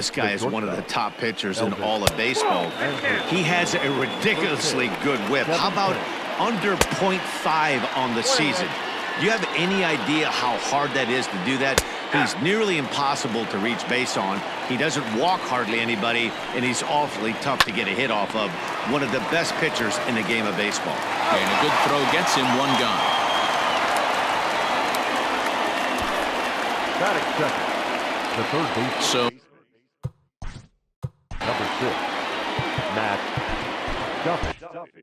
This guy is one of the top pitchers in all of baseball. He has a ridiculously good whip. How about under .5 on the season? Do you have any idea how hard that is to do that? He's nearly impossible to reach base on. He doesn't walk hardly anybody, and he's awfully tough to get a hit off of. One of the best pitchers in the game of baseball. And a good throw gets him one gone. Batting second, the third base. So number 6, Matt Duffy.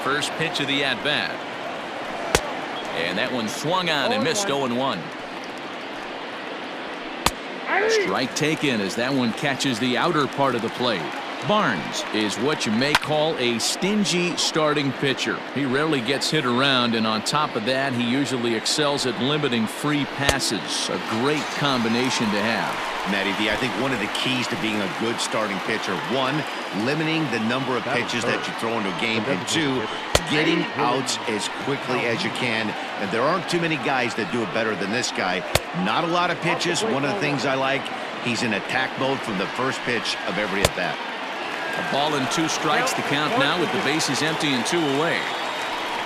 first pitch of the at-bat. And that one swung on and missed 0-1. Strike taken as that one catches the outer part of the plate. Barnes is what you may call a stingy starting pitcher. He rarely gets hit around, and on top of that, he usually excels at limiting free passes. A great combination to have. Matty D, I think one of the keys to being a good starting pitcher, one, limiting the number of pitches that you throw into a game, and two, getting outs as quickly as you can. And there aren't too many guys that do it better than this guy. Not a lot of pitches. One of the things I like, he's in attack mode from the first pitch of every at-bat. A ball and 2 strikes to count now with the bases empty and 2 away.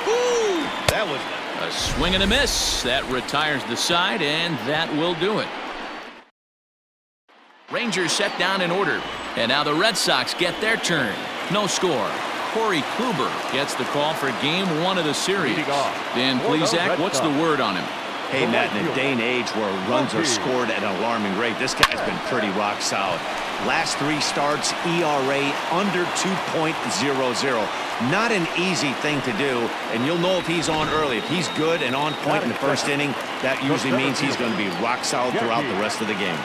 Ooh, that was a swing and a miss. That retires the side, and that will do it. Rangers set down in order, and now the Red Sox get their turn. No score. Corey Kluber gets the call for game 1 of the series. Dan Plesac, what's the word on him? Hey, Matt, in a day and age where runs are scored at an alarming rate, this guy's been pretty rock solid. Last 3 starts, ERA under 2.00. Not an easy thing to do, and you'll know if he's on early. If he's good and on point in the first inning, that usually means he's going to be rock solid throughout the rest of the game.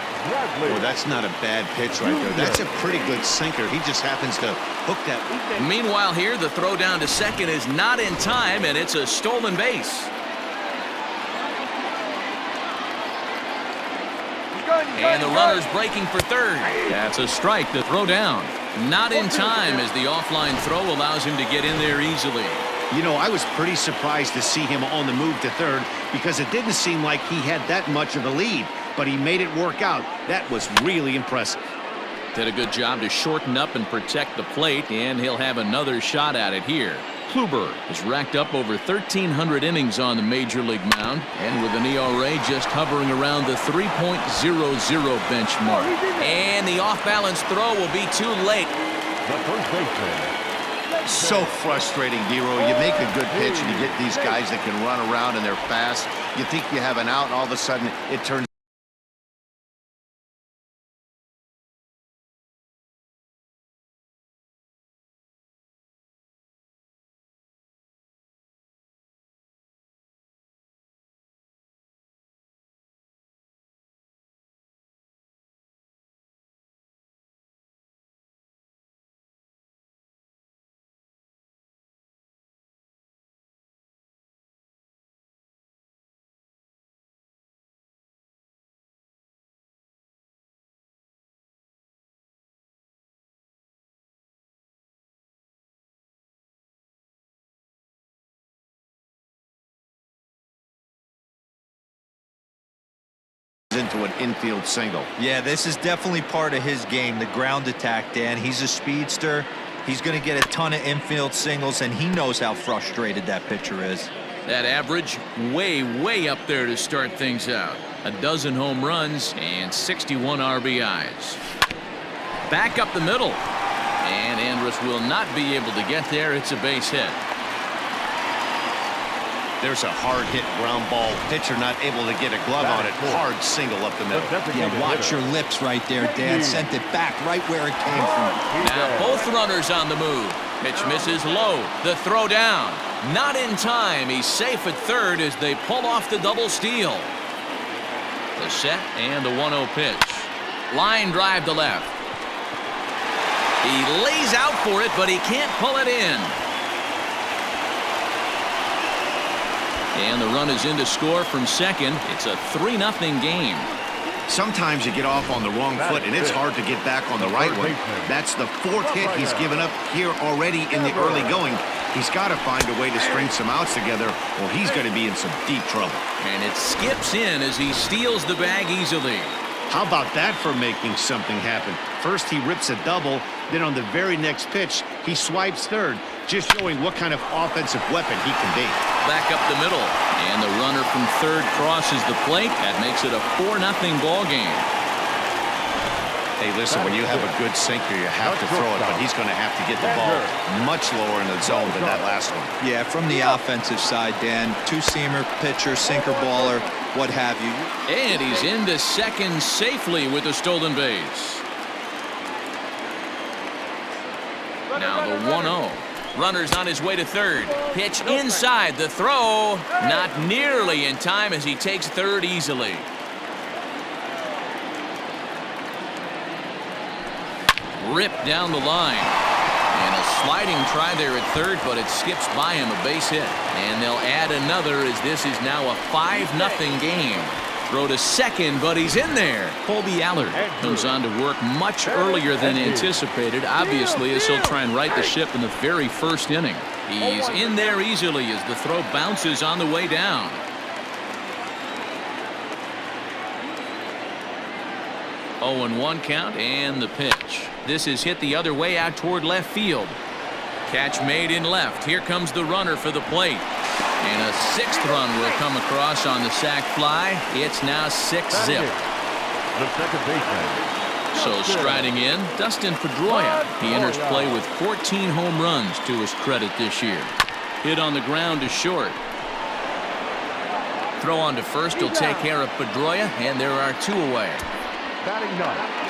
Well, that's not a bad pitch right there. That's a pretty good sinker. He just happens to hook that. Meanwhile here, the throw down to second is not in time, and it's a stolen base. And the runner's breaking for third. That's a strike to throw down. Not in time as the offline throw allows him to get in there easily. You know, I was pretty surprised to see him on the move to third because it didn't seem like he had that much of a lead, but he made it work out. That was really impressive. Did a good job to shorten up and protect the plate, and he'll have another shot at it here. Kluber has racked up over 1,300 innings on the major league mound, and with an ERA just hovering around the 3.00 benchmark. And the off-balance throw will be too late. The first baseman. So frustrating, Dero. You make a good pitch and you get these guys that can run around and they're fast. You think you have an out, and all of a sudden it turns. Into an infield single. Yeah, this is definitely part of his game, the ground attack, Dan. He's a speedster. He's going to get a ton of infield singles, and he knows how frustrated that pitcher is. That average way up there to start things out. 12 home runs and 61 RBIs. Back up the middle, and Andrus will not be able to get there. It's a base hit. There's a hard hit ground ball. Pitcher not able to get a glove on it. Hard single up the middle. Yeah, watch your lips right there, Dan. Sent it back right where it came from. Now both runners on the move. Pitch misses low. The throw down. Not in time. He's safe at third as they pull off the double steal. The set and the 1-0 pitch. Line drive to left. He lays out for it, but he can't pull it in. And the run is in to score from second. It's a 3-0 game. Sometimes you get off on the wrong foot, and it's hard to get back on the right one. That's the 4th hit he's given up here already in the early going. He's got to find a way to string some outs together, or he's going to be in some deep trouble. And it skips in as he steals the bag easily. How about that for making something happen? First he rips a double, then on the very next pitch he swipes third, just showing what kind of offensive weapon he can be. Back up the middle, and the runner from third crosses the plate. That makes it a 4-0 ball game. Hey, listen, when you have a good sinker, you have to throw it, but he's going to have to get the ball much lower in the zone than that last one. Yeah, from the offensive side, Dan, two-seamer, pitcher, sinker baller, what have you. And he's into second safely with a stolen base. Now the 1-0. Runner's on his way to third. Pitch inside, the throw. Not nearly in time as he takes third easily. Ripped down the line. And a sliding try there at third, but it skips by him, a base hit. And they'll add another as this is now a 5-0 game. Throw to second, but he's in there. Colby Allard comes on to work much earlier than anticipated, obviously, as he'll try and right the ship in the very first inning. He's in there easily as the throw bounces on the way down. Oh, 0-1 count and the pitch. This is hit the other way out toward left field. Catch made in left. Here comes the runner for the plate. And a sixth run will come across on the sac fly. It's now 6-0. The second baseman. So striding in, Dustin Pedroia. He enters play with 14 home runs to his credit this year. Hit on the ground is short. Throw on to first will take care of Pedroia, and there are 2 away. Batting ninth.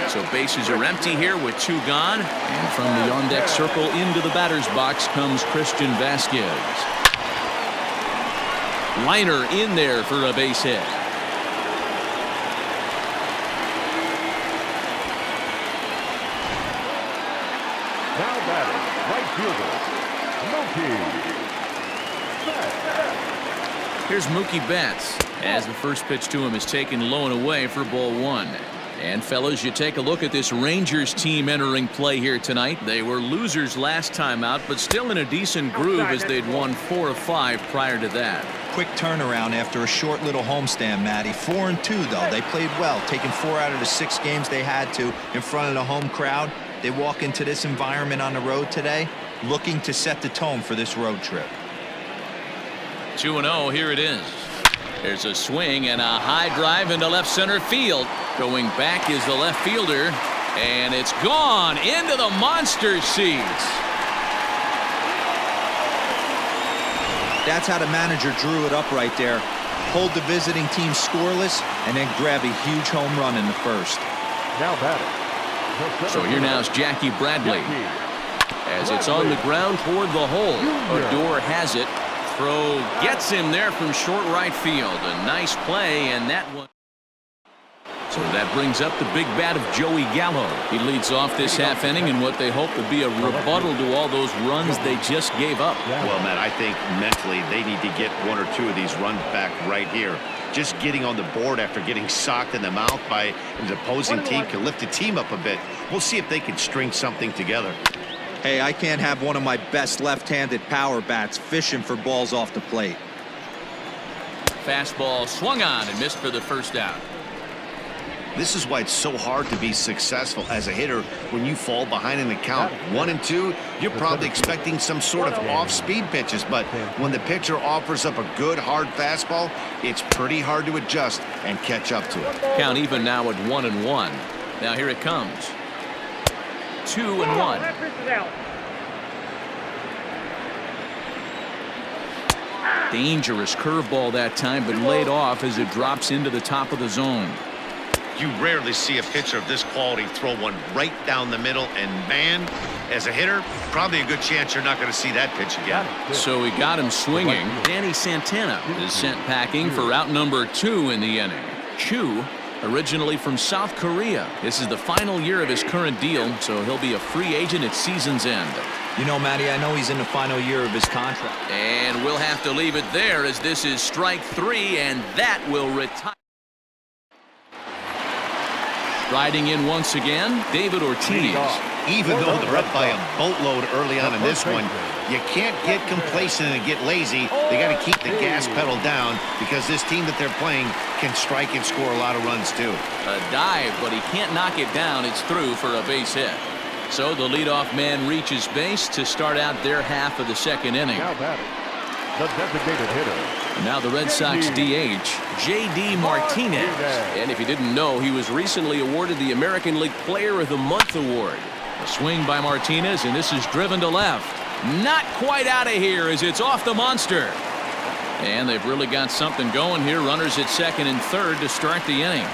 So bases are empty here with 2 gone. And from the on-deck circle into the batter's box comes Christian Vasquez. Liner in there for a base hit. Now batting, right fielder, Mookie. Here's Mookie Betts as the first pitch to him is taken low and away for ball 1. And fellas, you take a look at this Rangers team entering play here tonight. They were losers last time out, but still in a decent groove as they'd won 4 of 5 prior to that. Quick turnaround after a short little homestand, Matty. 4-2, though. They played well, taking 4 out of the 6 games they had to in front of the home crowd. They walk into this environment on the road today looking to set the tone for this road trip. 2-0, here it is. There's a swing and a high drive into left center field. Going back is the left fielder, and it's gone into the monster seats. That's how the manager drew it up right there. Hold the visiting team scoreless and then grab a huge home run in the first. Now batting. So here now is Jackie Bradley. As it's on the ground toward the hole. Odor has it. Throw gets him there from short right field. A nice play, and that one. So that brings up the big bat of Joey Gallo. He leads off this half inning in what they hope to be a rebuttal to all those runs they just gave up. Well, Matt, I think mentally they need to get 1 or 2 of these runs back right here. Just getting on the board after getting socked in the mouth by an opposing team can lift the team up a bit. We'll see if they can string something together. Hey, I can't have one of my best left-handed power bats fishing for balls off the plate. Fastball swung on and missed for the first out. This is why it's so hard to be successful as a hitter when you fall behind in the count 1-2. You're probably expecting some sort of off-speed pitches, but when the pitcher offers up a good hard fastball, it's pretty hard to adjust and catch up to it. Count even now at 1-1. Now here it comes. 2-1. Dangerous curveball that time, but laid off as it drops into the top of the zone. You rarely see a pitcher of this quality throw one right down the middle, and man, as a hitter, probably a good chance you're not going to see that pitch again. So he got him swinging. Danny Santana is sent packing for out number 2 in the inning. Chu, originally from South Korea. This is the final year of his current deal, so he'll be a free agent at season's end. You know, Matty, I know he's in the final year of his contract. And we'll have to leave it there as this is strike 3, and that will retire. Riding in once again, David Ortiz. Even though they're up by a boatload early on in this one, you can't get complacent and get lazy. They got to keep the gas pedal down because this team that they're playing can strike and score a lot of runs too. A dive, but he can't knock it down. It's through for a base hit. So the leadoff man reaches base to start out their half of the second inning. Now batting, the designated hitter. Now the Red Sox DH, J.D. Martinez. And if you didn't know, he was recently awarded the American League Player of the Month award. A swing by Martinez, and this is driven to left. Not quite out of here as it's off the monster. And they've really got something going here. Runners at second and third to start the inning.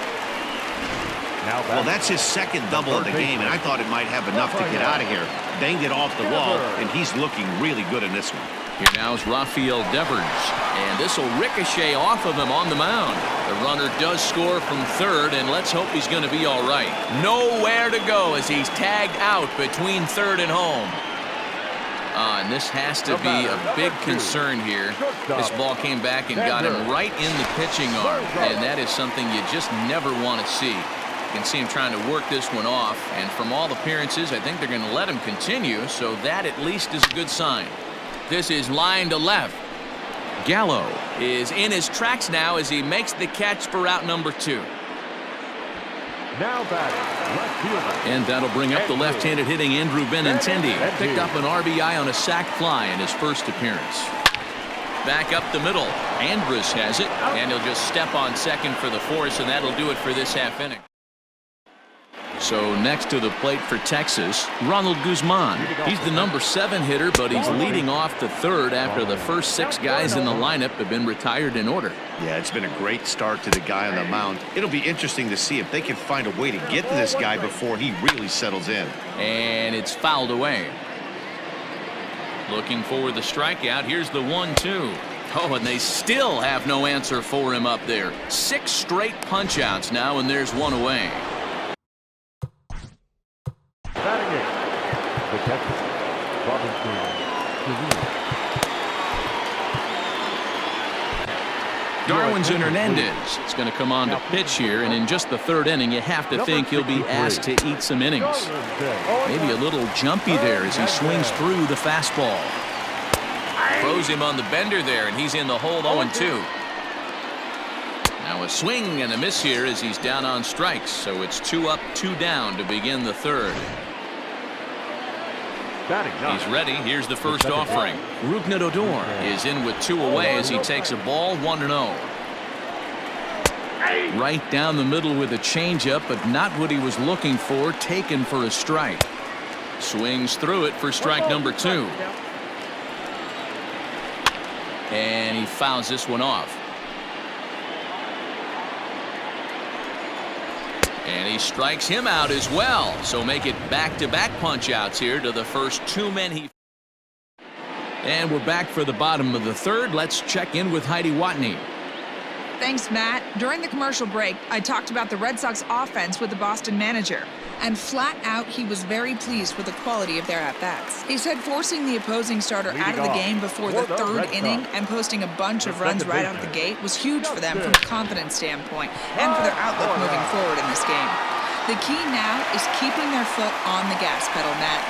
Well, that's his second double of the game, and I thought it might have enough to get out of here. Banged it off the wall, and he's looking really good in this one. Here now is Rafael Devers, and this will ricochet off of him on the mound. The runner does score from third, and let's hope he's going to be all right. Nowhere to go as he's tagged out between third and home. And this has to be a big concern here. This ball came back and got him right in the pitching arm, and that is something you just never want to see. You can see him trying to work this one off, and from all appearances, I think they're going to let him continue, so that at least is a good sign. This is line to left. Gallo is in his tracks now as he makes the catch for out number 2. Now batting, left fielder. And that'll bring up the left-handed hitting Andrew Benintendi. Picked up an RBI on a sac fly in his first appearance. Back up the middle. Andrus has it, and he'll just step on second for the force, and that'll do it for this half inning. So next to the plate for Texas, Ronald Guzman. He's the number 7 hitter, but he's leading off the third after the first 6 guys in the lineup have been retired in order. Yeah, it's been a great start to the guy on the mound. It'll be interesting to see if they can find a way to get to this guy before he really settles in. And it's fouled away. Looking for the strikeout. Here's the 1-2. Oh, and they still have no answer for him up there. 6 straight punch-outs now, and there's one away. Batting eighth, the catcher, Robinson. Darwinzon Hernandez is going to come on to pitch here, and in just the third inning, you have to think he'll be asked to eat some innings. Maybe a little jumpy there as he swings through the fastball. Throws him on the bender there, and he's in the hold 0-2. Now a swing and a miss here as he's down on strikes, so it's 2 up, 2 down to begin the third. He's ready. Here's the first offering. Rougned Odor is in with 2 away as he takes a ball 1-0. Right down the middle with a changeup, but not what he was looking for. Taken for a strike. Swings through it for strike number 2. And he fouls this one off. And he strikes him out as well. So make it back-to-back punch-outs here to the first 2 men he... And we're back for the bottom of the third. Let's check in with Heidi Watney. Thanks, Matt. During the commercial break, I talked about the Red Sox offense with the Boston manager. And flat out, he was very pleased with the quality of their at-bats. He said forcing the opposing starter out of the game before the third inning and posting a bunch of runs right out of the gate was huge for them from a confidence standpoint and for their outlook moving forward in this game. The key now is keeping their foot on the gas pedal, Matt.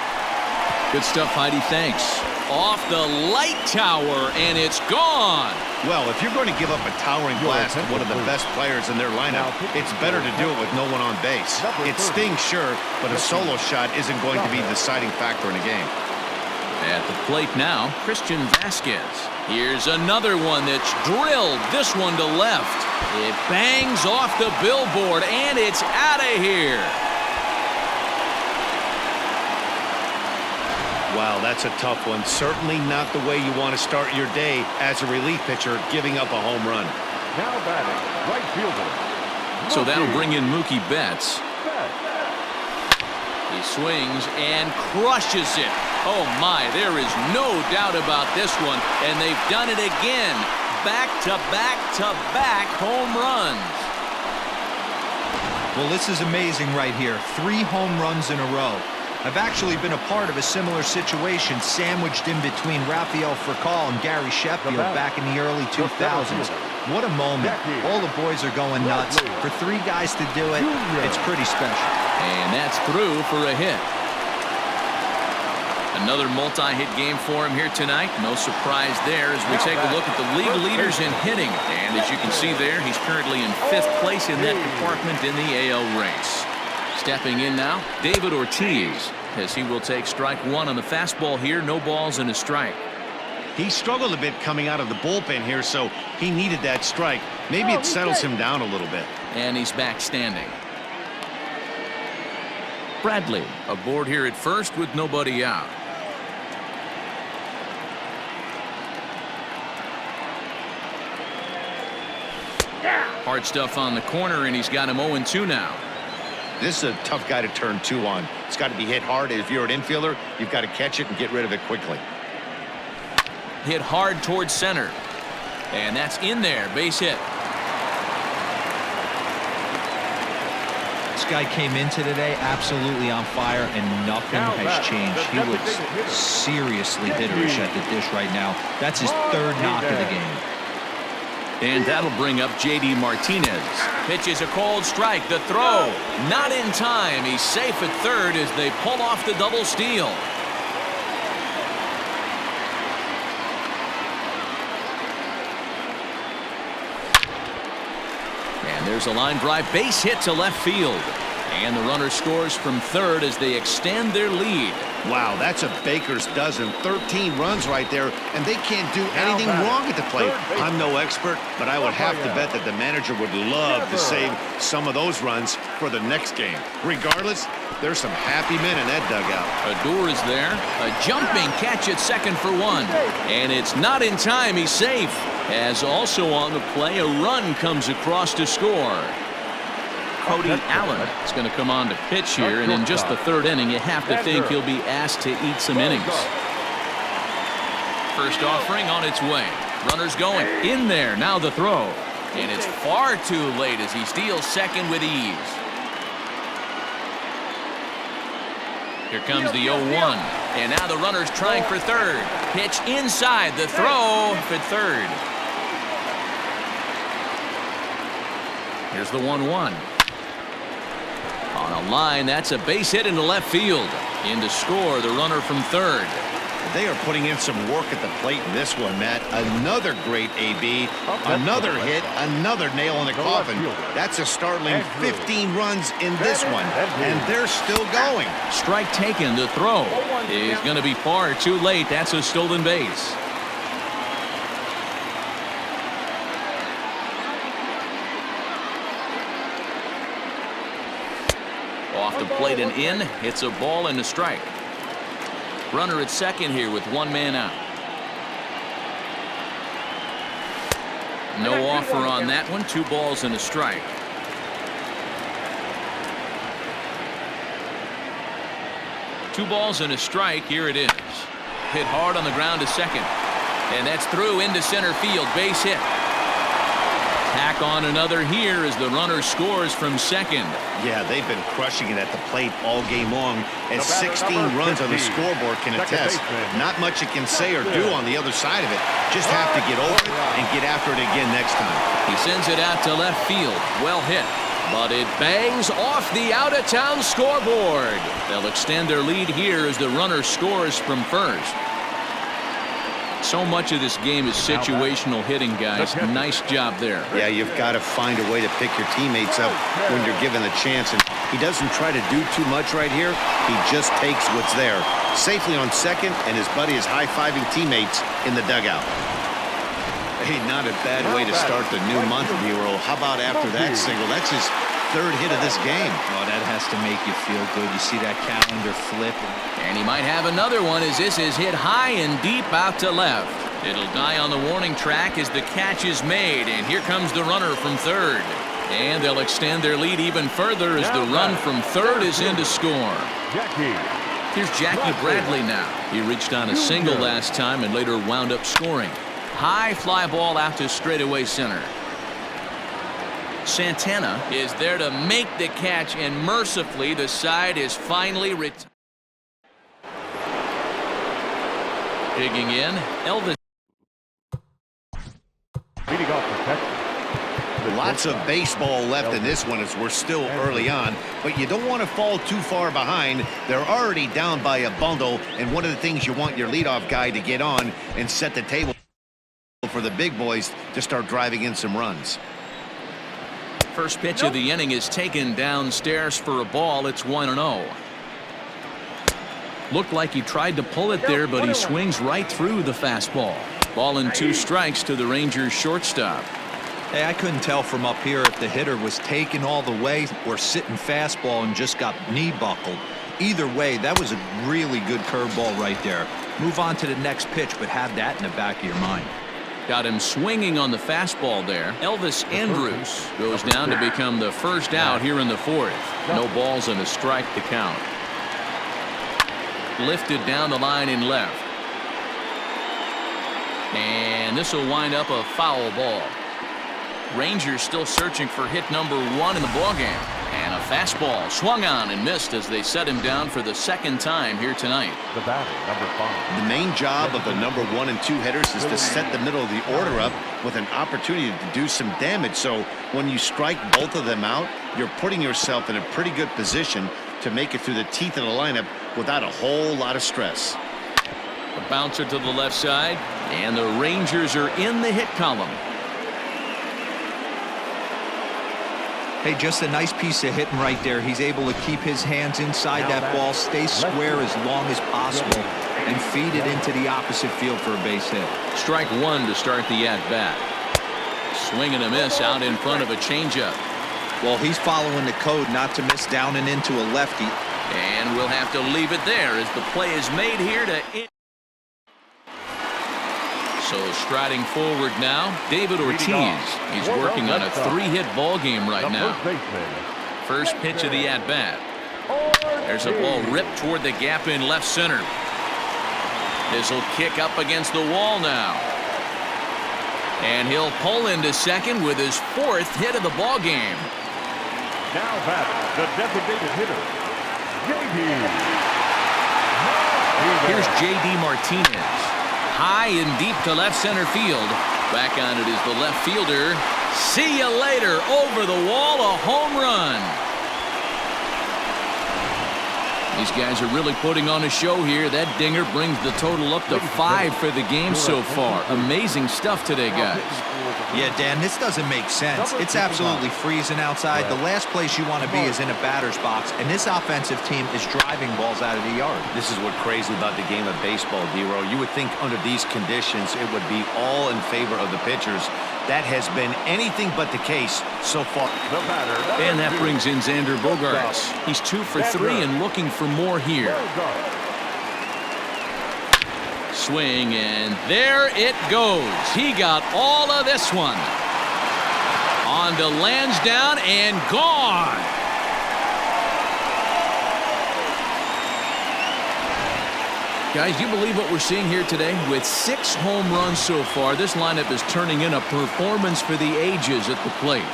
Good stuff, Heidi. Thanks. Off the light tower, and it's gone. Well, if you're going to give up a towering blast to one of the best players in their lineup, it's better to do it with no one on base. It stings, sure, but a solo shot isn't going to be the deciding factor in a game. At the plate now, Christian Vasquez. Here's another one that's drilled. This one to left. It bangs off the billboard, and it's out of here. Wow, that's a tough one. Certainly not the way you want to start your day as a relief pitcher, giving up a home run. Now batting, right fielder. So that'll bring in Mookie Betts. He swings and crushes it. Oh my, there is no doubt about this one. And they've done it again. Back-to-back-to-back home runs. Well, this is amazing right here. 3 home runs in a row. I've actually been a part of a similar situation sandwiched in between Rafael Furcal and Gary Sheffield back in the early 2000s. What a moment. All the boys are going nuts. For 3 guys to do it, it's pretty special. And that's through for a hit. Another multi-hit game for him here tonight. No surprise there as we take a look at the league leaders in hitting. And as you can see there, he's currently in 5th place in that department in the AL race. Stepping in now, David Ortiz, as he will take strike one on the fastball here. No balls and a strike. He struggled a bit coming out of the bullpen here, so he needed that strike. Maybe it settles him down a little bit. And he's back standing. Bradley aboard here at first with nobody out. Hard stuff on the corner, and he's got him 0-2 now. This is a tough guy to turn 2 on. It's got to be hit hard. If you're an infielder, you've got to catch it and get rid of it quickly. Hit hard towards center. And that's in there. Base hit. This guy came into today absolutely on fire, and nothing has changed. He looks seriously hitterish at the dish right now. That's his 3rd knock of the game. And that'll bring up J.D. Martinez. Pitches a cold strike. The throw. Not in time. He's safe at 3rd as they pull off the double steal. And there's a line drive base hit to left field. And the runner scores from 3rd as they extend their lead. Wow, that's a baker's dozen. 13 runs right there, and they can't do anything wrong at the plate. I'm no expert, but I would have to bet that the manager would love to save some of those runs for the next game. Regardless, there's some happy men in that dugout. Odor is there. A jumping catch at 2nd for 1. And it's not in time. He's safe. As also on the play, a run comes across to score. Cody Allen is going to come on to pitch here, and in just the 3rd inning, you have to think he'll be asked to eat some innings. First offering on its way. Runner's going in there. Now the throw. And it's far too late as he steals 2nd with ease. Here comes the 0-1. And now the runner's trying for 3rd. Pitch inside. The throw for 3rd. Here's the 1-1. On a line, that's a base hit into left field. In to score, the runner from 3rd. They are putting in some work at the plate in this one, Matt. Another great AB, another hit, another nail in the coffin. That's a startling 15 runs in this one, and they're still going. Strike taken. The throw is going to be far too late. That's a stolen base. Off the plate and in. It's a ball and a strike. Runner at 2nd here with 1 man out. No offer on that one. 2 balls and a strike. Two balls and a strike. Here it is. Hit hard on the ground to 2nd. And that's through into center field. Base hit. Tack on another here as the runner scores from 2nd. Yeah, they've been crushing it at the plate all game long, as 16 runs on the scoreboard can attest. Not much you can say or do on the other side of it. Just have to get over it and get after it again next time. He sends it out to left field. Well hit. But it bangs off the out-of-town scoreboard. They'll extend their lead here as the runner scores from 1st. So much of this game is situational hitting, guys. Nice job there. Yeah, you've got to find a way to pick your teammates up when you're given the chance. And he doesn't try to do too much right here. He just takes what's there. Safely on 2nd, and his buddy is high-fiving teammates in the dugout. Hey, not a bad way to start the new month, Nero. How about after that single? That's his 3rd hit of this game. Oh, that has to make you feel good. You see that calendar flip. And he might have another one as this is hit high and deep out to left. It'll die on the warning track as the catch is made. And here comes the runner from 3rd. And they'll extend their lead even further as the run from 3rd is in to score. Here's Jackie Bradley now. He reached on a single last time and later wound up scoring. High fly ball out to straightaway center. Santana is there to make the catch, and mercifully the side is finally returned. Digging in, Elvis. Leading off for Texas, Lots of baseball left in this one as we're still early on, but you don't want to fall too far behind. They're already down by a bundle, and one of the things you want your leadoff guy to get on and set the table for the big boys to start driving in some runs. First pitch of the inning is taken downstairs for a ball. It's 1-0. Looked like he tried to pull it there, but he swings right through the fastball. Ball and 2 strikes to the Rangers shortstop. Hey, I couldn't tell from up here if the hitter was taking all the way or sitting fastball and just got knee buckled. Either way, that was a really good curveball right there. Move on to the next pitch, but have that in the back of your mind. Got him swinging on the fastball there. Elvis Andrus goes down to become the first out here in the 4th. No balls and a strike to count. Lifted down the line in left. And this will wind up a foul ball. Rangers still searching for hit number 1 in the ballgame. And a fastball swung on and missed as they set him down for the 2nd time here tonight. The batter, number 5. The main job of the number 1 and 2 hitters is to set the middle of the order up with an opportunity to do some damage. So when you strike both of them out, you're putting yourself in a pretty good position to make it through the teeth of the lineup without a whole lot of stress. A bouncer to the left side, and the Rangers are in the hit column. Hey, just a nice piece of hitting right there. He's able to keep his hands inside that ball, stay square as long as possible, and feed it into the opposite field for a base hit. Strike 1 to start the at-bat. Swing and a miss out in front of a changeup. Well, he's following the code not to miss down and into a lefty. And we'll have to leave it there as the play is made here to end. So striding forward now, David Ortiz. He's working on a 3-hit ball game right now. First pitch of the at-bat. There's a ball ripped toward the gap in left center. This will kick up against the wall now. And he'll pull into second with his 4th hit of the ball game. Now batting, the designated hitter, J.D. Here's J.D. Martinez. High and deep to left center field. Back on it is the left fielder. See you later. Over the wall, a home run. These guys are really putting on a show here. That dinger brings the total up to 5 for the game so far. Amazing stuff today, guys. Yeah, Dan, this doesn't make sense. It's absolutely freezing outside. The last place you want to be is in a batter's box, and this offensive team is driving balls out of the yard. This is what's crazy about the game of baseball, D-Row. You would think under these conditions it would be all in favor of the pitchers. That has been anything but the case so far. And that brings in Xander Bogaerts. He's 2 for 3 and looking for more here. Swing, and there it goes. He got all of this one. On to Lansdowne and gone. Guys, you believe what we're seeing here today? With 6 home runs so far, this lineup is turning in a performance for the ages at the plate.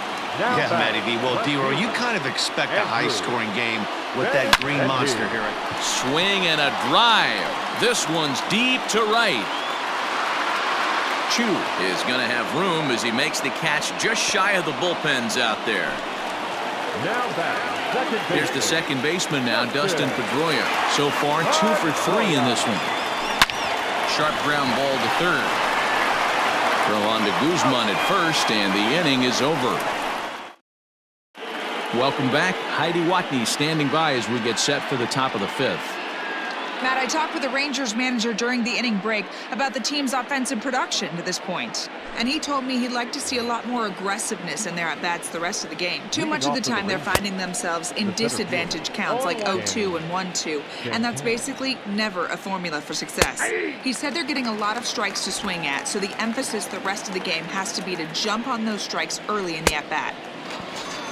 Yeah, Matty V. Well, D-Row, you kind of expect a high-scoring game with that green monster here. Swing and a drive. This one's deep to right. Chu is going to have room as he makes the catch just shy of the bullpens out there. Now back, Here's the second baseman now, Dustin Pedroia. So far, 2 for 3 in this one. Sharp ground ball to third. Throw on to Guzman at first, and the inning is over. Welcome back. Heidi Watney standing by as we get set for the top of the 5th. Matt, I talked with the Rangers manager during the inning break about the team's offensive production to this point. And he told me he'd like to see a lot more aggressiveness in their at-bats the rest of the game. Too much of the time they're finding themselves in disadvantage counts like 0-2 and 1-2. And that's basically never a formula for success. He said they're getting a lot of strikes to swing at, so the emphasis the rest of the game has to be to jump on those strikes early in the at-bat.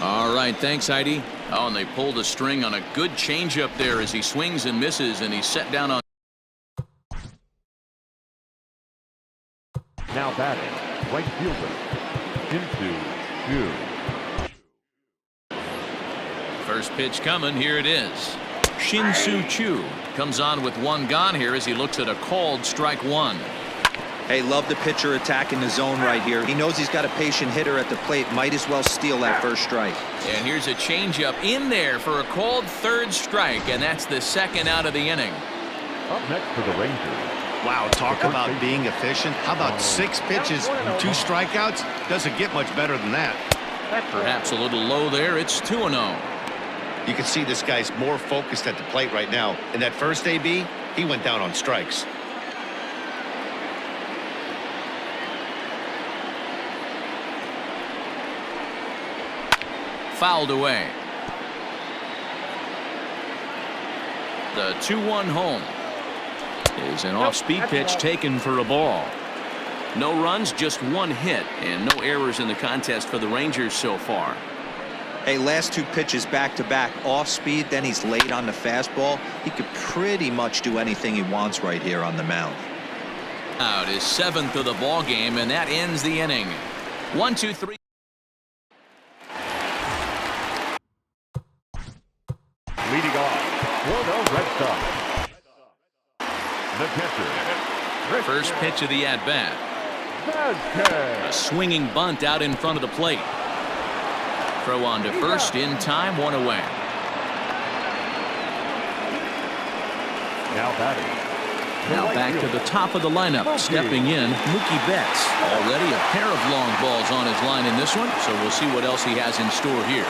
All right, thanks, Heidi. Oh, and they pulled a string on a good changeup there as he swings and misses, and he's set down on. Now batting, right fielder, Shin-Soo Choo. First pitch coming. Here it is. Shin-Soo Choo comes on with 1 gone here as he looks at a called strike 1. Hey, love the pitcher attacking the zone right here. He knows he's got a patient hitter at the plate. Might as well steal that first strike. And here's a changeup in there for a called third strike, and that's the second out of the inning. Up next for the Rangers. Wow, talk about being efficient. How about 6 pitches and 2 strikeouts? Doesn't get much better than that. Perhaps a little low there. It's 2-0. You can see this guy's more focused at the plate right now. In that first AB, he went down on strikes. Fouled away. The 2-1 home is an off-speed pitch taken for a ball. No runs, just 1 hit, and no errors in the contest for the Rangers so far. Hey, last 2 pitches back-to-back off speed, then he's late on the fastball. He could pretty much do anything he wants right here on the mound. Out is 7th of the ball game, and that ends the inning. 1, 2, 3. Leading off for the Red Sox. The catcher. First pitch of the at-bat. A swinging bunt out in front of the plate. Throw on to first in time, 1 away. Now batting. Now back to the top of the lineup. Stepping in, Mookie Betts. Already a pair of long balls on his line in this one, so we'll see what else he has in store here.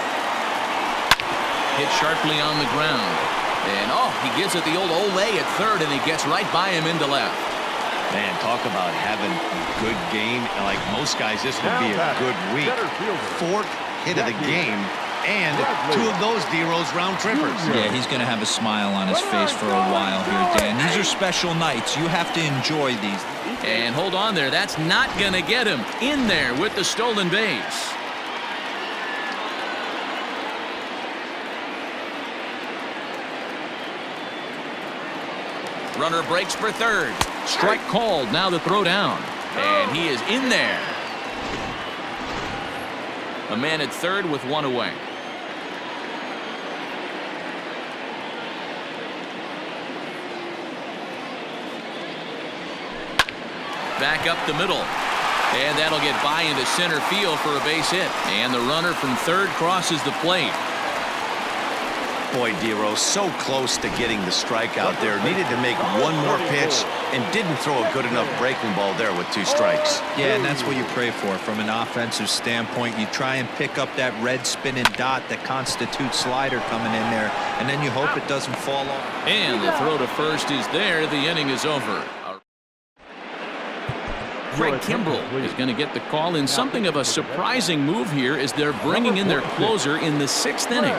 Hit sharply on the ground. And, he gives it the old Olay at third, and he gets right by him into left. Man, talk about having a good game. And like most guys, this would be a good week. 4th hit of the game, and 2 of those D-Rose round trippers. Yeah, he's going to have a smile on his face for a while here, Dan. These are special nights. You have to enjoy these. And hold on there. That's not going to get him in there with the stolen base. Runner breaks for third. Strike called. Now the throw down. And he is in there. A man at third with 1 away. Back up the middle. And that'll get by into center field for a base hit. And the runner from third crosses the plate. Boy, D-Rose, so close to getting the strikeout there. Needed to make 1 more pitch and didn't throw a good enough breaking ball there with 2 strikes. Yeah, and that's what you pray for from an offensive standpoint. You try and pick up that red spinning dot that constitutes slider coming in there, and then you hope it doesn't fall off. And the throw to first is there. The inning is over. Greg Kimbrell is going to get the call in something of a surprising move here as they're bringing in their closer in the 6th inning.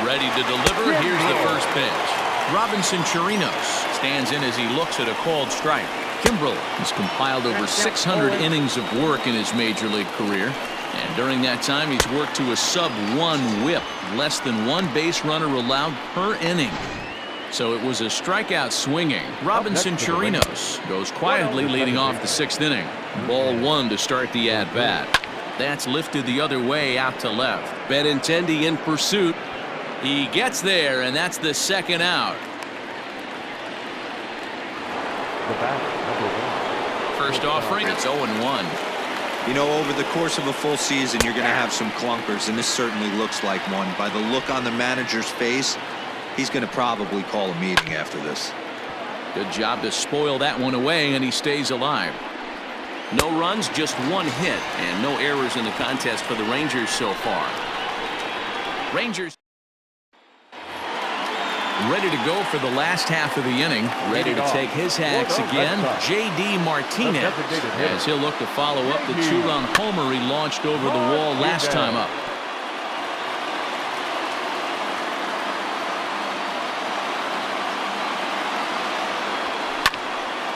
Ready to deliver. Here's the first pitch. Robinson Chirinos stands in as he looks at a called strike. Kimbrell has compiled over 600 innings of work in his major league career. And during that time, he's worked to a sub-1 whip, less than 1 base runner allowed per inning. So it was a strikeout swinging. Robinson Chirinos goes quietly leading off the 6th inning. Ball 1 to start the at-bat. That's lifted the other way out to left. Benintendi in pursuit. He gets there, and that's the 2nd out. First offering, it's 0-1. You know, over the course of a full season, you're going to have some clunkers, and this certainly looks like one. By the look on the manager's face, he's going to probably call a meeting after this. Good job to spoil that one away, and he stays alive. No runs, just 1 hit, and no errors in the contest for the Rangers so far. Rangers ready to go for the last half of the inning. Ready to take his hacks again. J.D. Martinez, as he'll look to follow up the 2-run homer he launched over the wall last time up.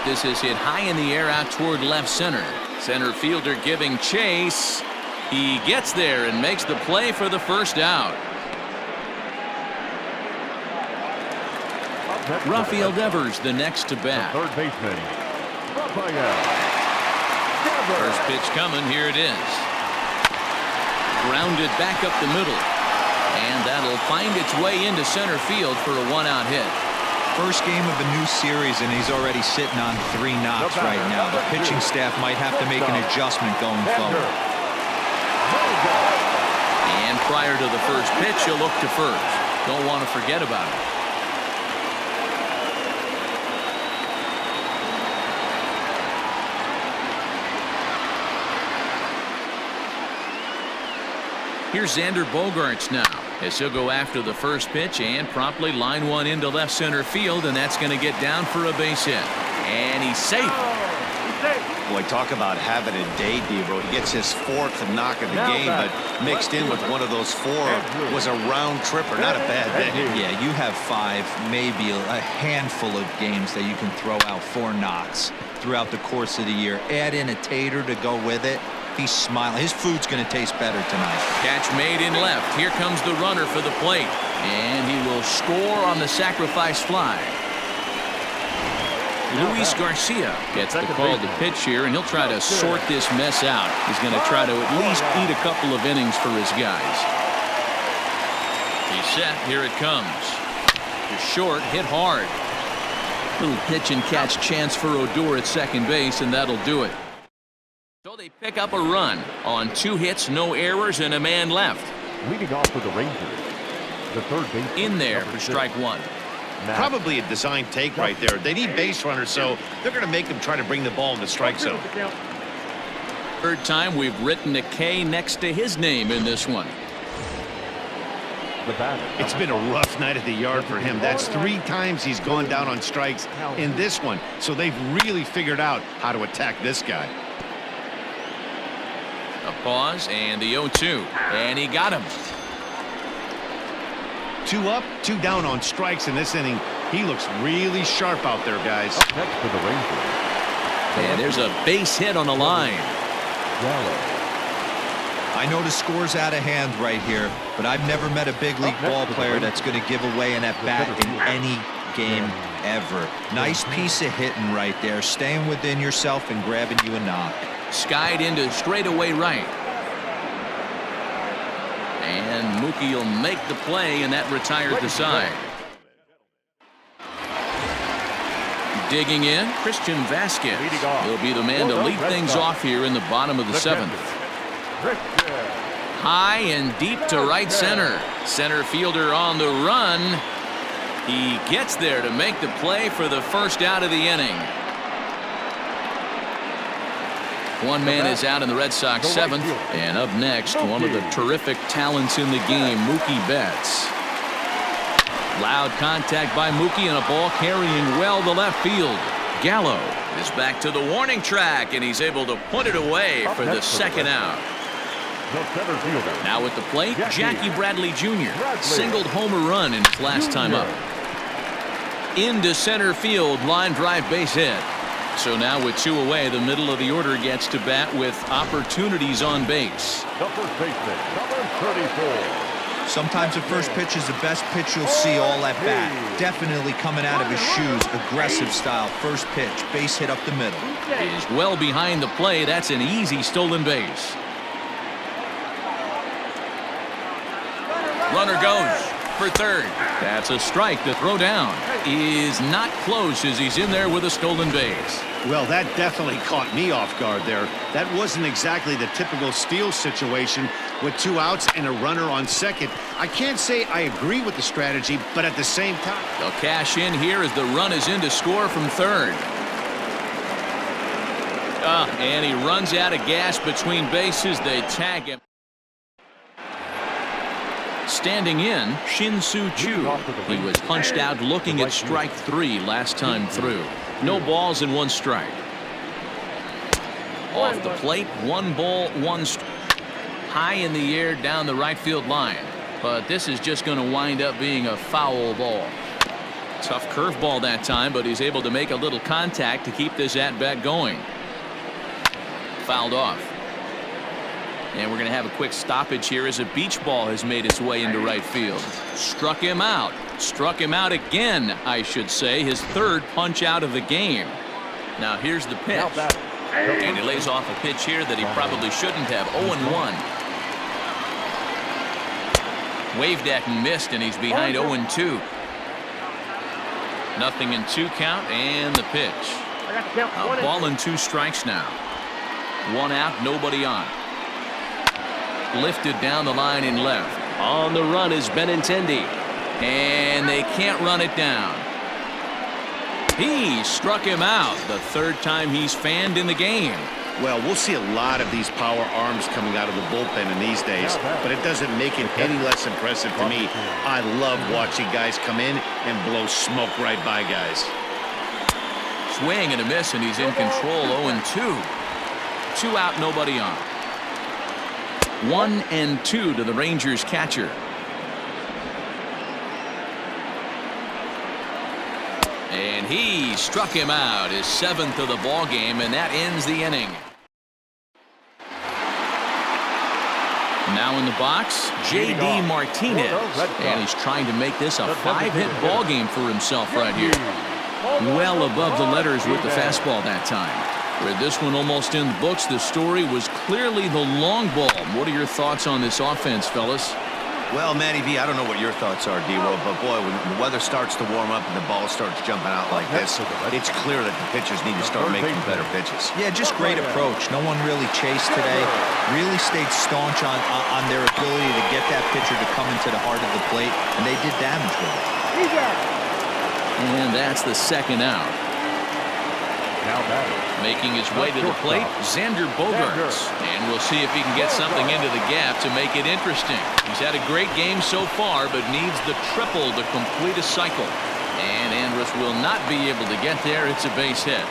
This is hit high in the air out toward left center. Center fielder giving chase. He gets there and makes the play for the first out. Rafael Devers the next to bat. Third baseman, Rafael. First pitch coming. Here it is. Grounded back up the middle. And that'll find its way into center field for a 1-out hit. First game of a new series, and he's already sitting on 3 knocks right now. The pitching staff might have to make an adjustment going forward. And prior to the first pitch, he'll look to first. Don't want to forget about it. Here's Xander Bogaerts now, as he'll go after the first pitch and promptly line one into left center field, and that's going to get down for a base hit. And he's safe. Boy, talk about having a day, Devo. He gets his 4th knock of the game, but mixed in with one of those 4 was a round tripper. Not a bad day. Yeah, you have 5, maybe a handful of games that you can throw out 4 knocks throughout the course of the year. Add in a tater to go with it. He's smiling. His food's going to taste better tonight. Catch made in left. Here comes the runner for the plate. And he will score on the sacrifice fly. Luis Garcia gets the call to pitch here, and he'll try to sort this mess out. He's going to try to at least eat a couple of innings for his guys. He's set. Here it comes. It's short, hit hard. Little pitch and catch chance for Odor at second base, and that'll do it. So they pick up a run on 2 hits, no errors, and a man left. Leading off for the Rangers, the third baseman. In there for strike 1. Probably a design take right there. They need base runners, so they're going to make them try to bring the ball in the strike zone. Third time we've written a K next to his name in this one. The batter. It's been a rough night at the yard for him. That's 3 times he's gone down on strikes in this one. So they've really figured out how to attack this guy. A pause and the 0-2. And he got him. 2 up, 2 down on strikes in this inning. He looks really sharp out there, guys. Next for the Rangers. And there's a base hit on the line. I know the score's out of hand right here, but I've never met a big league ball player that's going to give away an at-bat in any game ever. Nice piece of hitting right there, staying within yourself and grabbing you a knock. Skied into straightaway right. And Mookie will make the play, and that retires the side. Digging in, Christian Vasquez. He'll be the man to lead things off here in the bottom of the 7th. High and deep to right center. Center fielder on the run. He gets there to make the play for the first out of the inning. One man is out in the Red Sox 7th. And up next, one of the terrific talents in the game, Mookie Betts. Loud contact by Mookie, and a ball carrying well to left field. Gallo is back to the warning track, and he's able to put it away for the second out. Now at the plate, Jackie Bradley Jr. singled home a run in his last time up. Into center field, line drive base hit. So now with 2 away, the middle of the order gets to bat with opportunities on base. The first baseman, number 34. Sometimes the first pitch is the best pitch you'll see all at bat. Definitely coming out of his shoes, aggressive style. First pitch, base hit up the middle. Is well behind the play. That's an easy stolen base. Runner goes for third. That's a strike. The throw down is not close as he's in there with a stolen base. Well, that definitely caught me off guard there. That wasn't exactly the typical steal situation with 2 outs and a runner on second. I can't say I agree with the strategy, but at the same time, they'll cash in here as the run is in to score from third. And he runs out of gas between bases. They tag him. Standing in, Shin-Soo Choo. He was punched out looking at strike 3 last time through. No balls and 1 strike. Off the plate, 1 ball, 1 strike. High in the air down the right field line. But this is just going to wind up being a foul ball. Tough curveball that time, but he's able to make a little contact to keep this at-bat going. Fouled off. And we're going to have a quick stoppage here as a beach ball has made its way into right field. Struck him out. Struck him out again, I should say. His 3rd punch out of the game. Now here's the pitch. And he lays off a pitch here that he probably shouldn't have. 0-1. Waved at and missed, and he's behind 0-2. 0-2 count and the pitch. A ball and 2 strikes now. 1 out, nobody on. Lifted down the line in left. On the run is Benintendi. And they can't run it down. He struck him out the 3rd time he's fanned in the game. Well, we'll see a lot of these power arms coming out of the bullpen in these days, but it doesn't make it any less impressive to me. I love watching guys come in and blow smoke right by guys. Swing and a miss, and he's in control. 0-2. 2 out, nobody on. 1-2 to the Rangers catcher. And he struck him out, his 7th of the ball game, and that ends the inning. Now in the box, J.D. Martinez, and he's trying to make this a 5-hit ball game for himself right here. Well above the letters with the fastball that time. With this one almost in the books, the story was clearly the long ball. What are your thoughts on this offense, fellas? Well, Matty V, I don't know what your thoughts are, D-Roll, but boy, when the weather starts to warm up and the ball starts jumping out like this, it's clear that the pitchers need to start making better pitches. Yeah, just great approach. No one really chased today. Really stayed staunch on their ability to get that pitcher to come into the heart of the plate, and they did damage with it. And that's the 2nd out. Making his way to the plate, Xander Bogaerts. And we'll see if he can get something into the gap to make it interesting. He's had a great game so far, but needs the triple to complete a cycle. And Andrus will not be able to get there. It's a base hit.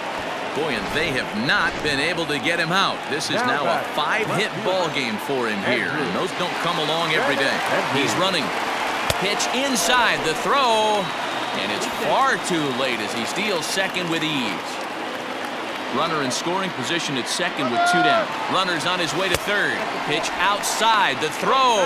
Boy, and they have not been able to get him out. This is now a 5-hit ball game for him here. And those don't come along every day. He's running. Pitch inside the throw. And it's far too late as he steals second with ease. Runner in scoring position at second with 2 down. Runner's on his way to third. Pitch outside. The throw.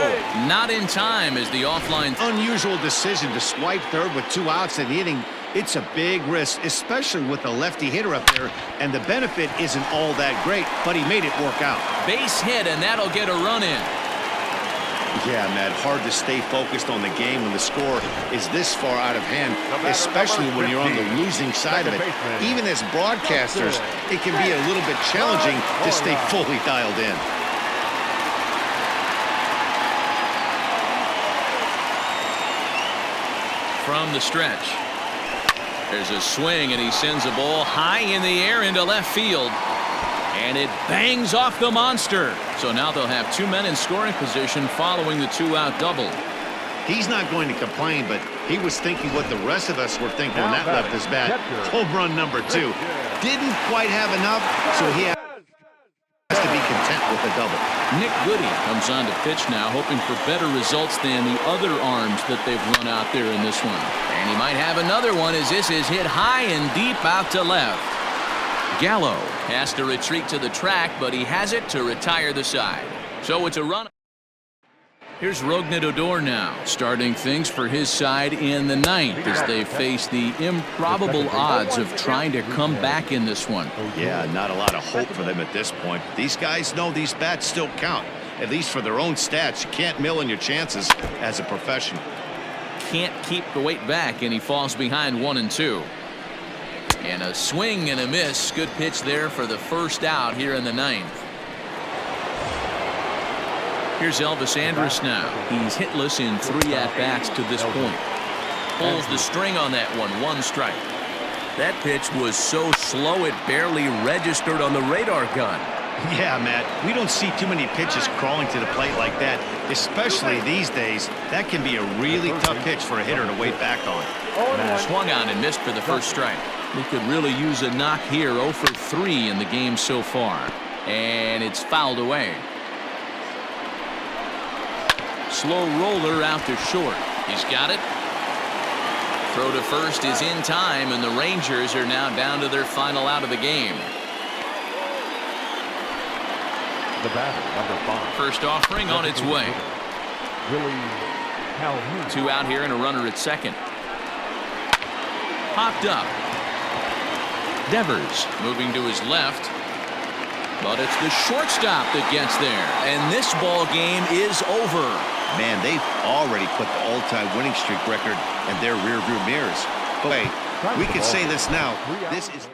Not in time as the offline. Unusual decision to swipe third with 2 outs in the inning. It's a big risk, especially with the lefty hitter up there, and the benefit isn't all that great, but he made it work out. Base hit, and that'll get a run in. Yeah, Matt, hard to stay focused on the game when the score is this far out of hand, especially when you're on the losing side of it. Even as broadcasters, it can be a little bit challenging to stay fully dialed in. From the stretch. There's a swing, and he sends a ball high in the air into left field. And it bangs off the monster. So now they'll have 2 men in scoring position following the 2-out double. He's not going to complain, but he was thinking what the rest of us were thinking when that left his bat. Home run number 2. Didn't quite have enough, so he has to be content with a double. Nick Goody comes on to pitch now, hoping for better results than the other arms that they've run out there in this one. And he might have another one as this is hit high and deep out to left. Gallo has to retreat to the track, but he has it to retire the side. So it's a run. Here's Rougned Odor now, starting things for his side in the 9th as they face the improbable odds of trying to come back in this one. Yeah, not a lot of hope for them at this point. These guys know these bats still count, at least for their own stats. You can't mill in your chances as a professional. Can't keep the weight back, and he falls behind 1-2. And a swing and a miss. Good pitch there for the 1st out here in the 9th. Here's Elvis Andrus now. He's hitless in 3 at-bats to this point. Pulls the string on that one. 1 strike. That pitch was so slow it barely registered on the radar gun. Yeah, Matt, we don't see too many pitches crawling to the plate like that, especially these days. That can be a really tough pitch for a hitter to wait back on. Swung on and missed for the 1st strike. He could really use a knock here. 0 for 3 in the game so far. And it's fouled away. Slow roller out to short. He's got it. Throw to first is in time, and the Rangers are now down to their final out of the game. The batter, number 5. First offering on its way. 2 out here and a runner at second. Popped up. Devers moving to his left. But it's the shortstop that gets there. And this ball game is over. Man, they've already put the all-time winning streak record in their rearview mirrors. But Grounded We the could ball. say this now. 3 This outs. is